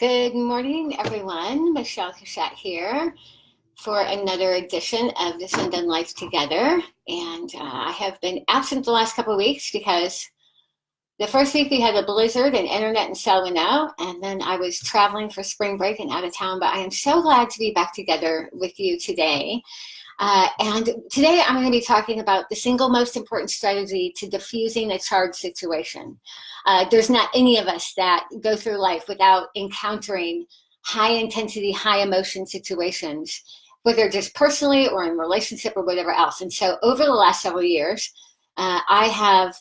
Good morning, everyone. Michele here for another edition of This Undone Life Together. And I have been absent the last couple of weeks because the first week we had a blizzard and internet and cell went out, and then I was traveling for spring break and out of town. But I am so glad to be back together with you today. And today I'm going to be talking about the single most important strategy to diffusing a charged situation. There's not any of us that go through life without encountering high intensity, high emotion situations, whether just personally or in relationship or whatever else. And so over the last several years, I have,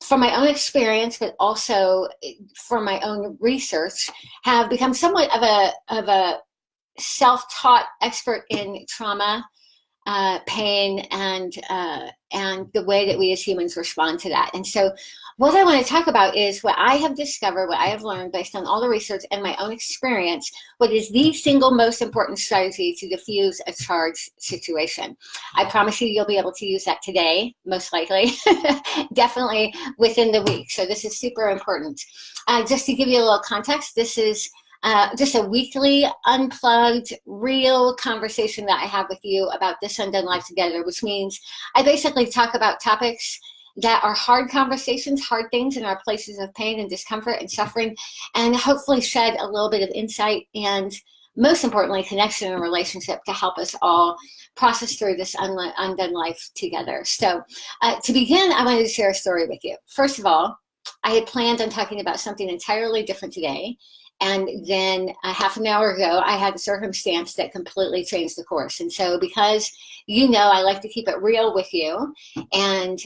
from my own experience, but also from my own research, have become somewhat of a self-taught expert in trauma, pain, and the way that we as humans respond to that. And so what I want to talk about is what I have discovered, what I have learned based on all the research and my own experience, what is the single most important strategy to diffuse a charged situation. I promise you'll be able to use that today, most likely, definitely within the week. So this is super important. Just to give you a little context, this is just a weekly, unplugged, real conversation that I have with you about This Undone Life Together, which means I basically talk about topics that are hard conversations, hard things in our places of pain and discomfort and suffering, and hopefully shed a little bit of insight and, most importantly, connection and relationship to help us all process through this undone life together. So to begin, I wanted to share a story with you. First of all, I had planned on talking about something entirely different today. And then a half an hour ago, I had a circumstance that completely changed the course. And so because I like to keep it real with you and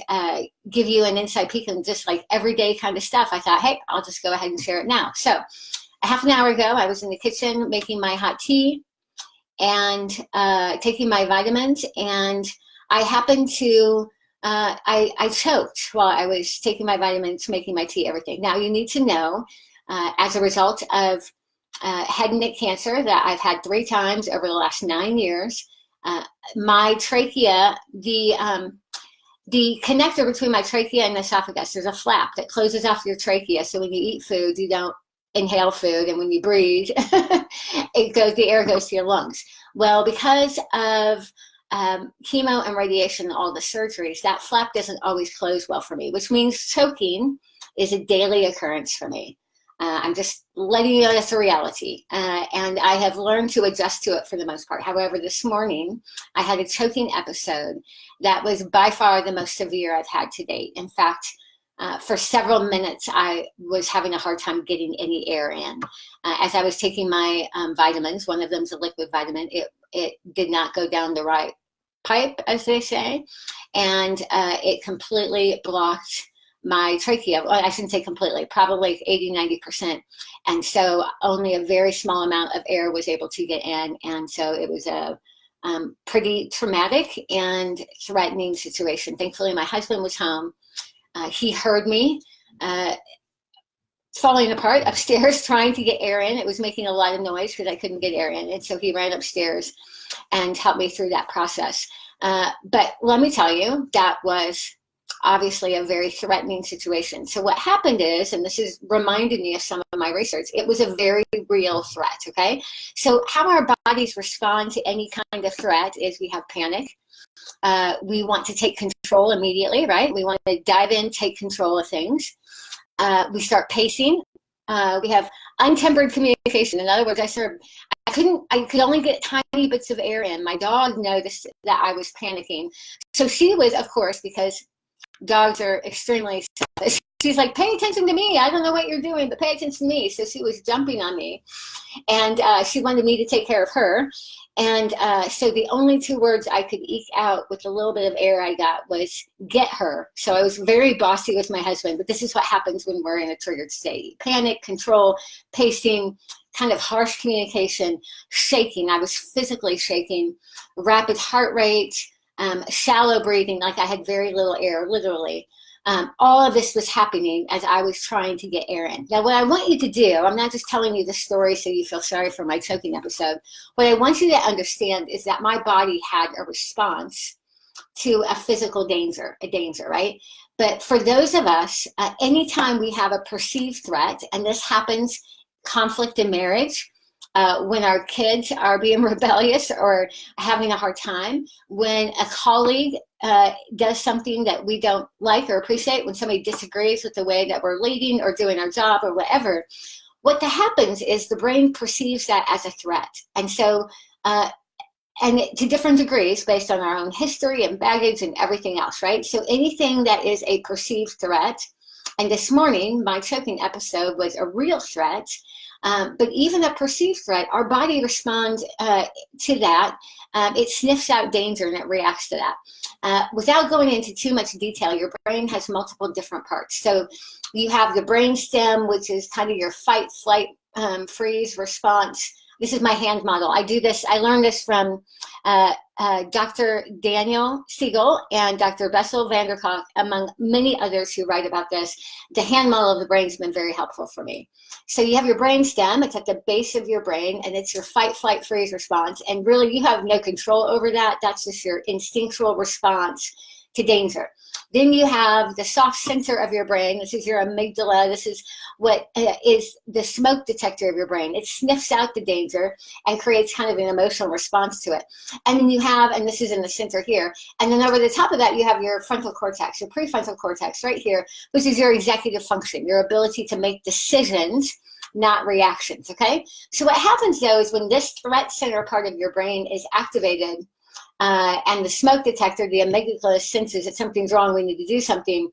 give you an inside peek on just like everyday kind of stuff, I thought, hey, I'll just go ahead and share it now. So a half an hour ago, I was in the kitchen making my hot tea and taking my vitamins. And I happened to, I choked while I was taking my vitamins, making my tea, everything. Now, you need to know, as a result of head and neck cancer that I've had 3 times over the last 9 years, my trachea, the connector between my trachea and the esophagus, there's a flap that closes off your trachea. So when you eat food, you don't inhale food, and when you breathe, the air goes to your lungs. Well, because of chemo and radiation and all the surgeries, that flap doesn't always close well for me, which means choking is a daily occurrence for me. I'm just letting you know that's a reality. And I have learned to adjust to it for the most part. However, this morning, I had a choking episode that was by far the most severe I've had to date. In fact, for several minutes, I was having a hard time getting any air in. As I was taking my vitamins, one of them's a liquid vitamin, it did not go down the right pipe, as they say, and it completely blocked my trachea. Well, I shouldn't say completely, probably 80–90%. And so only a very small amount of air was able to get in. And so it was a pretty traumatic and threatening situation. Thankfully, my husband was home. He heard me falling apart upstairs trying to get air in. It was making a lot of noise because I couldn't get air in. And so he ran upstairs and helped me through that process. But let me tell you, that was obviously a very threatening situation. So what happened is, and this is reminded me of some of my research, it was a very real threat, okay? So how our bodies respond to any kind of threat is we have panic. We want to take control immediately, right? We want to dive in, take control of things. We start pacing. We have untempered communication. In other words, I could only get tiny bits of air in. My dog noticed that I was panicking. So she was, of course, because dogs are extremely selfish. She's like, pay attention to me. I don't know what you're doing, but pay attention to me. So she was jumping on me, and she wanted me to take care of her. And so the only 2 words I could eke out with the little bit of air I got was get her. So I was very bossy with my husband, but this is what happens when we're in a triggered state. Panic, control, pacing, kind of harsh communication, shaking. I was physically shaking, rapid heart rate, shallow breathing, like I had very little air, literally. All of this was happening as I was trying to get air in. Now, what I want you to do, I'm not just telling you the story so you feel sorry for my choking episode. What I want you to understand is that my body had a response to a physical danger, right? But for those of us, anytime we have a perceived threat, and this happens conflict in marriage, when our kids are being rebellious or having a hard time, when a colleague does something that we don't like or appreciate, when somebody disagrees with the way that we're leading or doing our job or whatever, what happens is the brain perceives that as a threat. And so, and to different degrees based on our own history and baggage and everything else, right? So anything that is a perceived threat, and this morning, my choking episode was a real threat, but even a perceived threat, our body responds to that. It sniffs out danger and it reacts to that. Without going into too much detail, your brain has multiple different parts. So you have the brain stem, which is kind of your fight, flight, freeze response. This is my hand model. I do this, I learned this from Dr. Daniel Siegel and Dr. Bessel van der Kolk, among many others who write about this. The hand model of the brain has been very helpful for me. So you have your brain stem, it's at the base of your brain, and it's your fight, flight, freeze response. And really you have no control over that. That's just your instinctual response to danger. Then you have the soft center of your brain. This is your amygdala. This is what is the smoke detector of your brain. It sniffs out the danger and creates kind of an emotional response to it. And then you have, and this is in the center here, and then over the top of that, you have your frontal cortex, your prefrontal cortex right here, which is your executive function, your ability to make decisions, not reactions, okay? So what happens though is when this threat center part of your brain is activated, and the smoke detector, the amygdala, senses that something's wrong, we need to do something,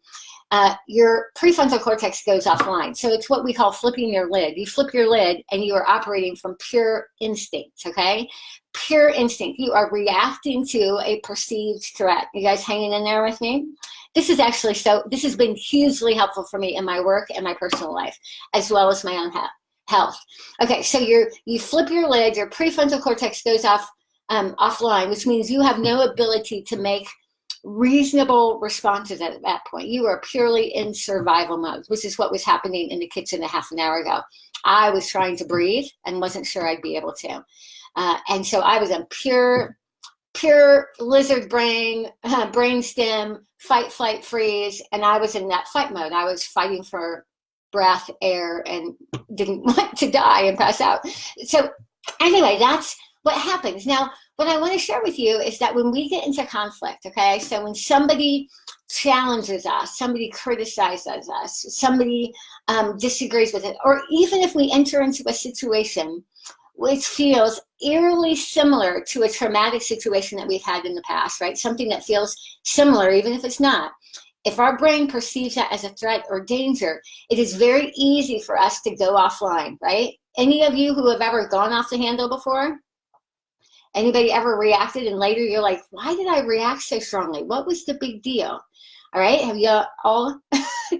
your prefrontal cortex goes offline. So it's what we call flipping your lid. You flip your lid and you are operating from pure instinct, okay? Pure instinct. You are reacting to a perceived threat. You guys hanging in there with me? This is actually this has been hugely helpful for me in my work and my personal life, as well as my own health. Okay, so you flip your lid, your prefrontal cortex goes offline, which means you have no ability to make reasonable responses at that point. You are purely in survival mode, which is what was happening in the kitchen a half an hour ago. I was trying to breathe and wasn't sure I'd be able to. And so I was in pure lizard brain, brain stem, fight, flight, freeze, and I was in that fight mode. I was fighting for breath, air, and didn't want to die and pass out. So anyway, that's what happens. Now, what I want to share with you is that when we get into conflict, okay, so when somebody challenges us, somebody criticizes us, somebody disagrees with it, or even if we enter into a situation which feels eerily similar to a traumatic situation that we've had in the past, right? Something that feels similar, even if it's not. If our brain perceives that as a threat or danger, it is very easy for us to go offline, right? Any of you who have ever gone off the handle before? Anybody ever reacted and later you're like, why did I react so strongly? What was the big deal? All right, have you all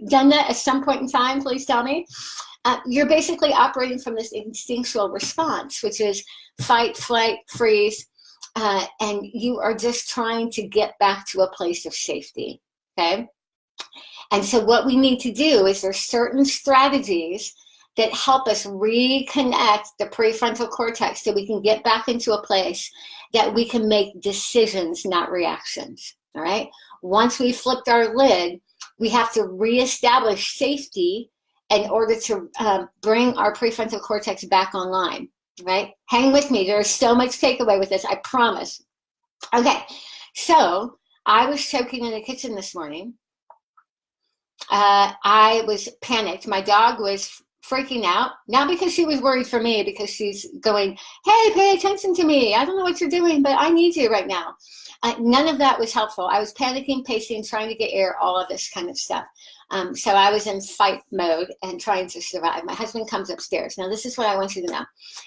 done that at some point in time? Please tell me. You're basically operating from this instinctual response, which is fight, flight, freeze, and you are just trying to get back to a place of safety, okay? And so what we need to do is there's certain strategies that help us reconnect the prefrontal cortex so we can get back into a place that we can make decisions, not reactions, all right? Once we flipped our lid, we have to reestablish safety in order to bring our prefrontal cortex back online, right? Hang with me, there's so much takeaway with this, I promise. Okay, so I was choking in the kitchen this morning. I was panicked. My dog was freaking out, not because she was worried for me, because she's going, hey, pay attention to me. I don't know what you're doing, but I need you right now. None of that was helpful. I was panicking, pacing, trying to get air, all of this kind of stuff. So I was in fight mode and trying to survive. My husband comes upstairs. Now, this is what I want you to know.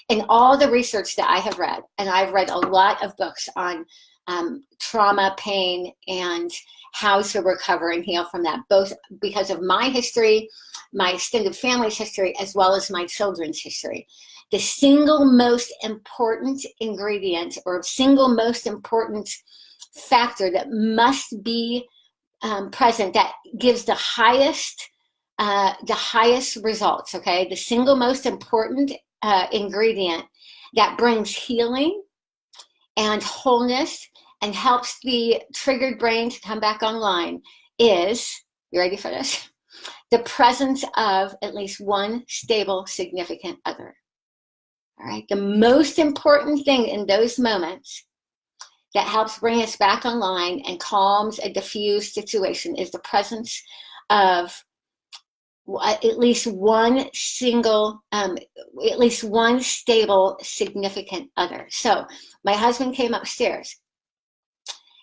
In all the research that I have read, and I've read a lot of books on trauma, pain, and how to recover and heal from that, both because of my history, my extended family's history, as well as my children's history. The single most important ingredient or single most important factor that must be present that gives the highest results, okay? The single most important ingredient that brings healing and wholeness and helps the triggered brain to come back online is, you ready for this? The presence of at least one stable, significant other. All right. The most important thing in those moments that helps bring us back online and calms a diffuse situation is the presence of at least one stable, significant other. So my husband came upstairs.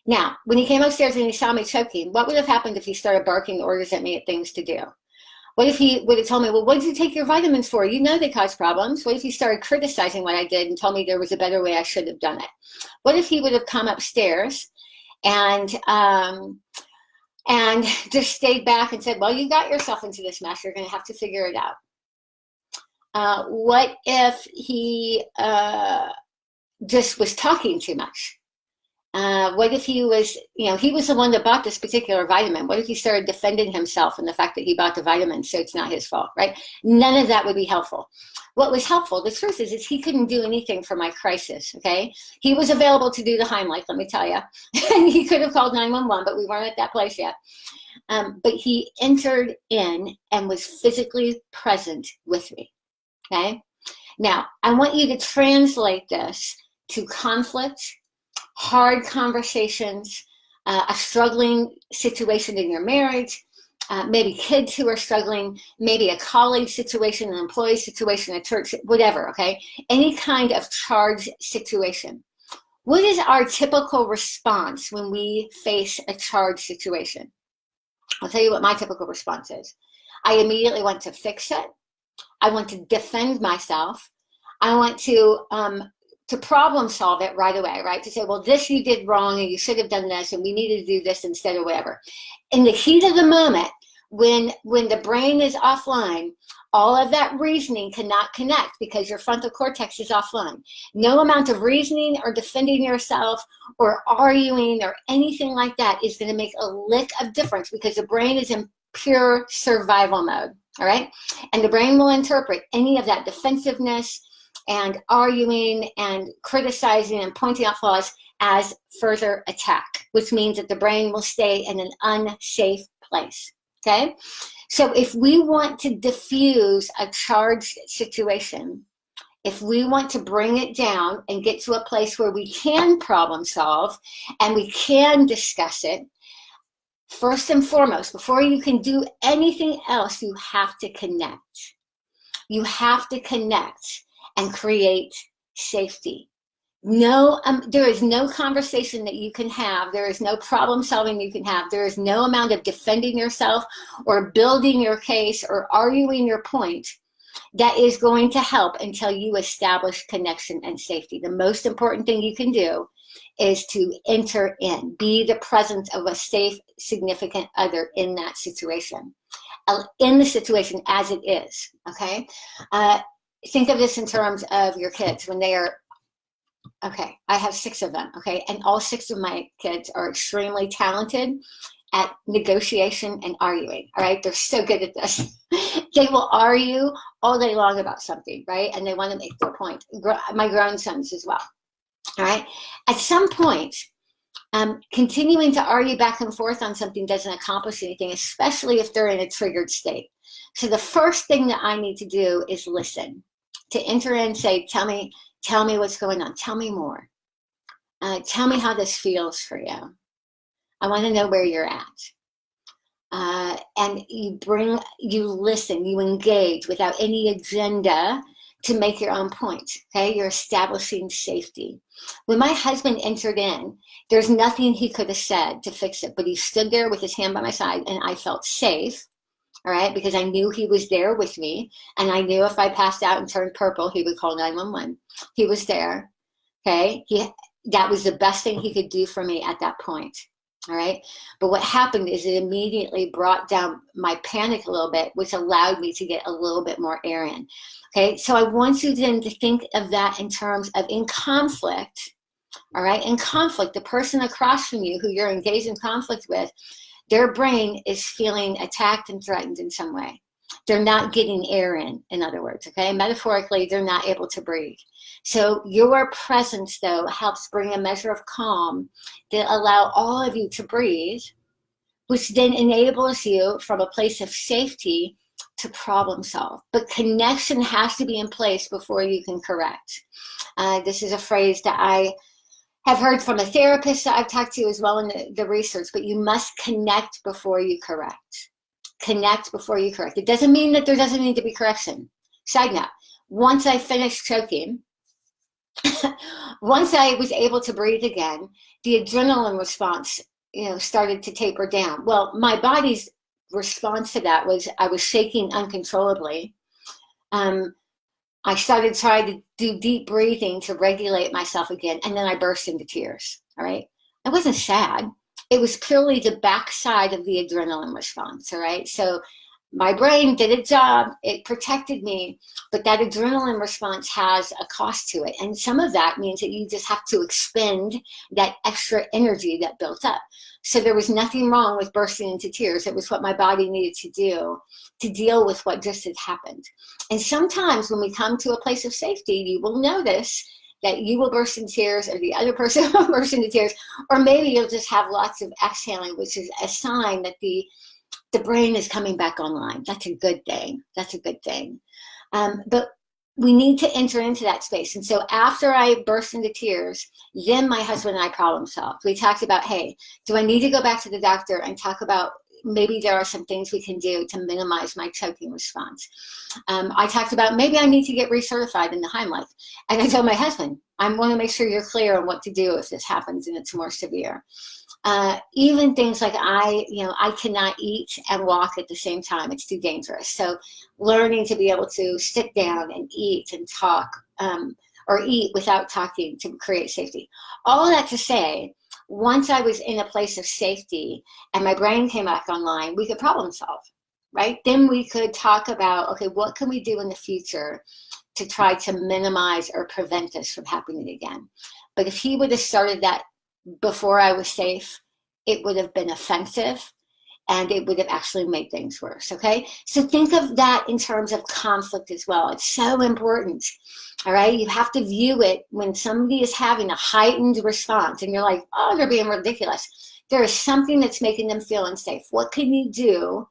Now, when he came upstairs and he saw me choking, what would have happened if he started barking orders at me at things to do? What if he would have told me, well, what did you take your vitamins for? You know they cause problems. What if he started criticizing what I did and told me there was a better way I should have done it? What if he would have come upstairs and just stayed back and said, well, you got yourself into this mess. You're going to have to figure it out. What if he just was talking too much? What if he was, he was the one that bought this particular vitamin? What if he started defending himself and the fact that he bought the vitamin, so it's not his fault, right? None of that would be helpful. What was helpful, the truth is he couldn't do anything for my crisis, okay? He was available to do the Heimlich, let me tell you. And he could have called 911, but we weren't at that place yet. But he entered in and was physically present with me, okay? Now, I want you to translate this to conflict, hard conversations, a struggling situation in your marriage, maybe kids who are struggling, maybe a colleague situation, an employee situation, a church, whatever, okay? Any kind of charged situation. What is our typical response when we face a charged situation? I'll tell you what my typical response is. I immediately want to fix it. I want to defend myself. I want to problem solve it right away, right? To say, well, this you did wrong and you should have done this and we needed to do this instead of whatever. In the heat of the moment, when the brain is offline, all of that reasoning cannot connect because your frontal cortex is offline. No amount of reasoning or defending yourself or arguing or anything like that is going to make a lick of difference because the brain is in pure survival mode, all right? And the brain will interpret any of that defensiveness and arguing and criticizing and pointing out flaws as further attack, which means that the brain will stay in an unsafe place, okay? So if we want to diffuse a charged situation, if we want to bring it down and get to a place where we can problem solve and we can discuss it, first and foremost, before you can do anything else, you have to connect. You have to connect and create safety. No, there is no conversation that you can have. There is no problem solving you can have. There is no amount of defending yourself or building your case or arguing your point that is going to help until you establish connection and safety. The most important thing you can do is to enter in, be the presence of a safe, significant other in that situation, in the situation as it is, okay? Think of this in terms of your kids when they are, okay, I have 6 of them, okay? And all 6 of my kids are extremely talented at negotiation and arguing, all right? They're so good at this. They will argue all day long about something, right? And they want to make their point. My grown sons as well, all right? At some point, continuing to argue back and forth on something doesn't accomplish anything, especially if they're in a triggered state. So the first thing that I need to do is listen, to enter in and say, tell me what's going on. Tell me more. Tell me how this feels for you. I want to know where you're at. And you listen, you engage without any agenda to make your own point, okay? You're establishing safety. When my husband entered in, there's nothing he could have said to fix it, but he stood there with his hand by my side and I felt safe, all right? Because I knew he was there with me and I knew if I passed out and turned purple, he would call 911. He was there, okay? That was the best thing he could do for me at that point. All right. But what happened is it immediately brought down my panic a little bit, which allowed me to get a little bit more air in. Okay. So I want you then to think of that in terms of in conflict. All right. In conflict, the person across from you who you're engaged in conflict with, their brain is feeling attacked and threatened in some way. They're not getting air in other words. Okay. Metaphorically, they're not able to breathe. So your presence, though, helps bring a measure of calm that allow all of you to breathe, which then enables you from a place of safety to problem solve. But connection has to be in place before you can correct. This is a phrase that I have heard from a therapist that I've talked to as well in the research, but you must connect before you correct. Connect before you correct. It doesn't mean that there doesn't need to be correction. Side note, once I finished choking, once I was able to breathe again, the adrenaline response, started to taper down. Well, my body's response to that was I was shaking uncontrollably. I started trying to do deep breathing to regulate myself again, and then I burst into tears. All right. I wasn't sad. It was purely the backside of the adrenaline response. All right. So my brain did its job. It protected me, but that adrenaline response has a cost to it. And some of that means that you just have to expend that extra energy that built up. So there was nothing wrong with bursting into tears. It was what my body needed to do to deal with what just had happened. And sometimes when we come to a place of safety, you will notice that you will burst into tears, or the other person will burst into tears, or maybe you'll just have lots of exhaling, which is a sign that the brain is coming back online. That's a good thing. That's a good thing. But we need to enter into that space. And so after I burst into tears, then my husband and I problem solved. We talked about, hey, do I need to go back to the doctor and talk about maybe there are some things we can do to minimize my choking response. I talked about maybe I need to get recertified in the Heimlich. And I told my husband, I want to make sure you're clear on what to do if this happens and it's more severe. Even things like I cannot eat and walk at the same time. It's too dangerous. So learning to be able to sit down and eat and talk, or eat without talking to create safety. All of that to say, once I was in a place of safety and my brain came back online, we could problem solve, right? Then we could talk about, okay, what can we do in the future to try to minimize or prevent this from happening again? But if he would have started that before I was safe, it would have been offensive and it would have actually made things worse, okay? So think of that in terms of conflict as well. It's so important, all right? You have to view it when somebody is having a heightened response and you're like, oh, they're being ridiculous. There is something that's making them feel unsafe. What can you do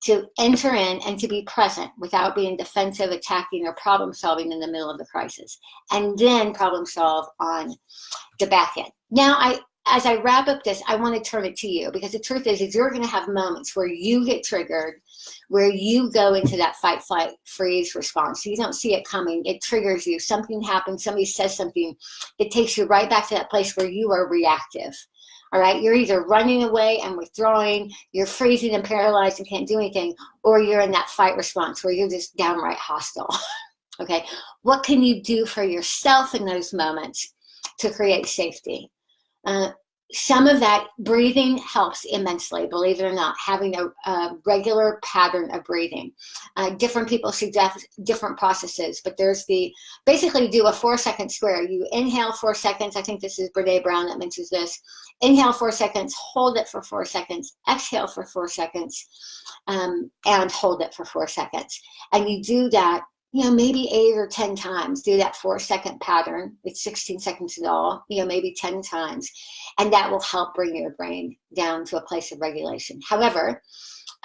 to enter in and to be present without being defensive, attacking, or problem solving in the middle of the crisis? And then problem solve on the back end. Now, as I wrap up this, I want to turn it to you, because the truth is you're going to have moments where you get triggered, where you go into that fight, flight, freeze response. You don't see it coming. It triggers you. Something happens. Somebody says something. It takes you right back to that place where you are reactive. All right. You're either running away and withdrawing, you're freezing and paralyzed and can't do anything, or you're in that fight response where you're just downright hostile. Okay. What can you do for yourself in those moments to create safety? Some of that breathing helps immensely, believe it or not, having a regular pattern of breathing. Different people suggest different processes, but there's basically do a 4-second square. You inhale 4 seconds. I think this is Brene Brown that mentions this. Inhale 4 seconds, hold it for 4 seconds, exhale for 4 seconds, and hold it for 4 seconds. And you do that, maybe 8 or 10 times. Do that 4-second pattern. It's 16 seconds in all, maybe 10 times. And that will help bring your brain down to a place of regulation. However,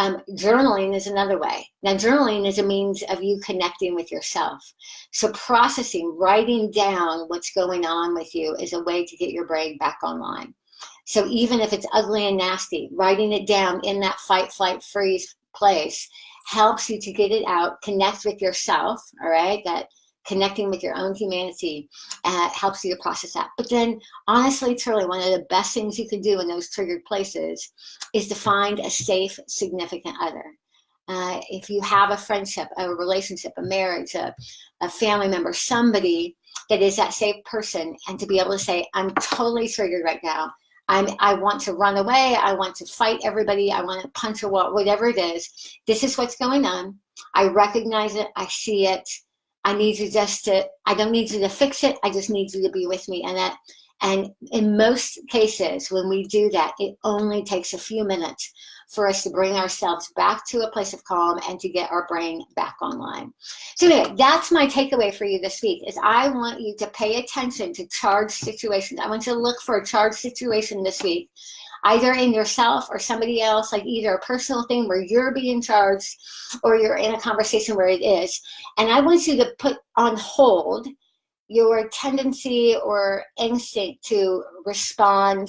journaling is another way. Now, journaling is a means of you connecting with yourself. So processing, writing down what's going on with you is a way to get your brain back online. So even if it's ugly and nasty, writing it down in that fight, flight, freeze place helps you to get it out, connect with yourself, all right? That connecting with your own humanity helps you to process that. But then, honestly, truly, one of the best things you can do in those triggered places is to find a safe, significant other. If you have a friendship, a relationship, a marriage, a family member, somebody that is that safe person, and to be able to say, I'm totally triggered right now. I want to run away. I want to fight everybody. I want to punch a wall, whatever it is. This is what's going on. I recognize it. I see it. I need you I don't need you to fix it. I just need you to be with me. And in most cases, when we do that, it only takes a few minutes for us to bring ourselves back to a place of calm and to get our brain back online. So anyway, that's my takeaway for you this week, is I want you to pay attention to charged situations. I want you to look for a charged situation this week. either in yourself or somebody else, like either a personal thing where you're being charged or you're in a conversation where it is. And I want you to put on hold your tendency or instinct to respond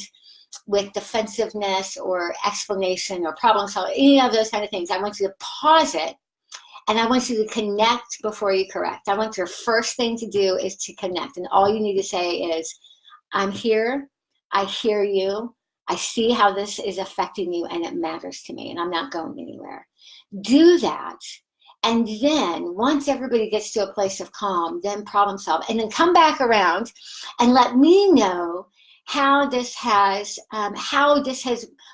with defensiveness or explanation or problem solving, any of those kind of things. I want you to pause it, and I want you to connect before you correct. I want your first thing to do is to connect. And all you need to say is, I'm here, I hear you, I see how this is affecting you, and it matters to me, and I'm not going anywhere. Do that. And then once everybody gets to a place of calm, then problem solve, and then come back around and let me know how this has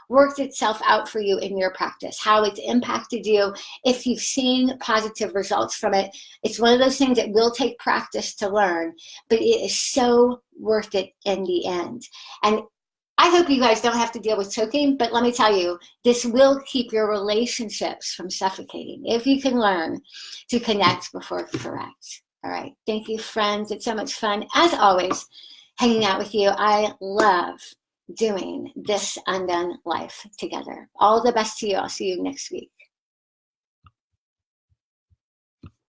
worked itself out for you in your practice, how it's impacted you, if you've seen positive results from it. It's one of those things that will take practice to learn, but it is so worth it in the end. And I hope you guys don't have to deal with choking, but let me tell you, this will keep your relationships from suffocating if you can learn to connect before correct. All right. Thank you, friends. It's so much fun, as always, hanging out with you. I love doing this Undone Life together. All the best to you. I'll see you next week.